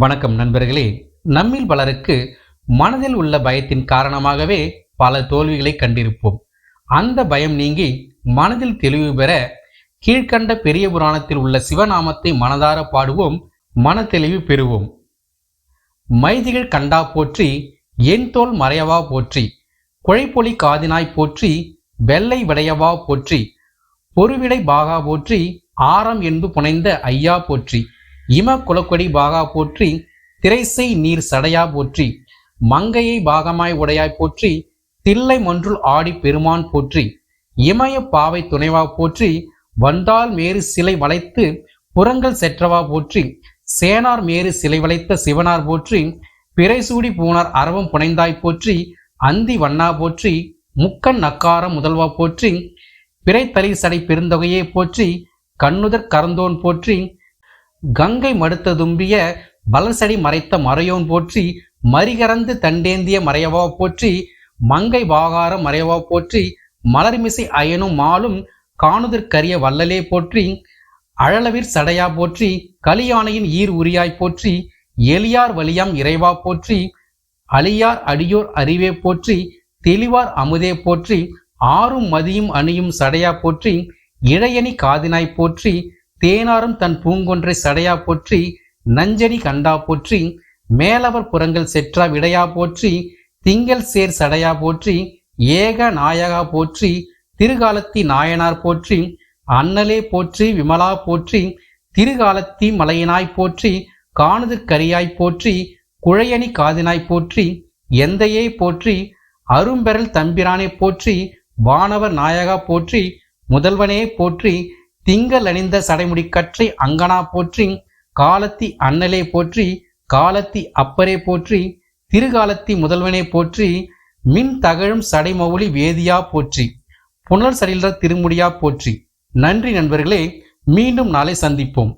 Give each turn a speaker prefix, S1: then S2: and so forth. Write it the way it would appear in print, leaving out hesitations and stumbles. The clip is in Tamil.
S1: வணக்கம் நண்பர்களே. நம்மில் பலருக்கு மனதில் உள்ள பயத்தின் காரணமாகவே பல தோல்விகளை கண்டிருப்போம். அந்த பயம் நீங்கி மனதில் தெளிவு பெற கீழ்கண்ட பெரிய புராணத்தில் உள்ள சிவநாமத்தை மனதார பாடுவோம், மன தெளிவு பெறுவோம். மைதிகள் கண்டா போற்றி, என் தோல் மறையவா போற்றி, குழைப்பொலி காதினாய் போற்றி, வெள்ளை விடையவா போற்றி, பொருவிடை பாகா போற்றி, ஆரம் என்பு புனைந்த ஐயா போற்றி, இம குலக்கொடி பாகா போற்றி, திரைசை நீர் சடையா போற்றி, மங்கையை பாகமாய் உடையாய் போற்றி, தில்லை மன்றுள் ஆடி பெருமான் போற்றி, இமய பாவை துணைவா போற்றி, வந்தால் மேறு சிலை வளைத்து புறங்கள் செற்றவா போற்றி, சேனார் மேறு சிலை வளைத்த சிவனார் போற்றி, பிறைசூடி பூனார் அரவம் புனைந்தாய் போற்றி, அந்தி வண்ணா போற்றி, முக்கண் நக்காரம் முதல்வா போற்றி, பிறைத்தலை சடை பெருந்தொகையே போற்றி, கண்ணுதற் கரந்தோன் போற்றி, கங்கை மடுத்த தும்பிய வளர்சடி மறைத்த மறையோன் போற்றி, மறிகறந்து தண்டேந்திய மறையவா போற்றி, மங்கை பாகார மறையவா போற்றி, மலர்மிசை அயனும் மாலும் காணுதற்கரிய வள்ளலே போற்றி, அழலவிர் சடையா போற்றி, கலியானையின் ஈர் உரியாய் போற்றி, எளியார் வலியாம் இறைவா போற்றி, அழியார் அடியோர் அறிவே போற்றி, தெளிவார் அமுதே போற்றி, ஆறும் மதியும் அணியும் சடையா போற்றி, இழையணி காதினாய் போற்றி, தேனாரும் தன் பூங்கொன்றை சடையா போற்றி, நஞ்சனி கண்டா போற்றி, மேலவர் புறங்கள் செற்றா விடையா போற்றி, திங்கள் சேர் சடையா போற்றி, ஏக நாயகா போற்றி, திருகாலத்தி நாயனார் போற்றி, அண்ணலே போற்றி, விமலா போற்றி, திருகாலத்தி மலையினாய் போற்றி, காணுதற்கரியாய் போற்றி, குழையணி காதினாய் போற்றி, எந்தையே போற்றி, அரும்பெறல் தம்பிரானே போற்றி, வானவர் நாயகா போற்றி, முதல்வனே போற்றி, திங்கள் அணிந்த சடைமுடி கற்றை அங்கனா போற்றி, காலத்தி அண்ணலே போற்றி, காலத்தி அப்பரே போற்றி, திருகாலத்தி முதல்வனே போற்றி, மின் தகழும் சடைமௌலி வேதியா போற்றி, புனல் சரில்ற திருமுடியா போற்றி. நன்றி நண்பர்களே, மீண்டும் நாளை சந்திப்போம்.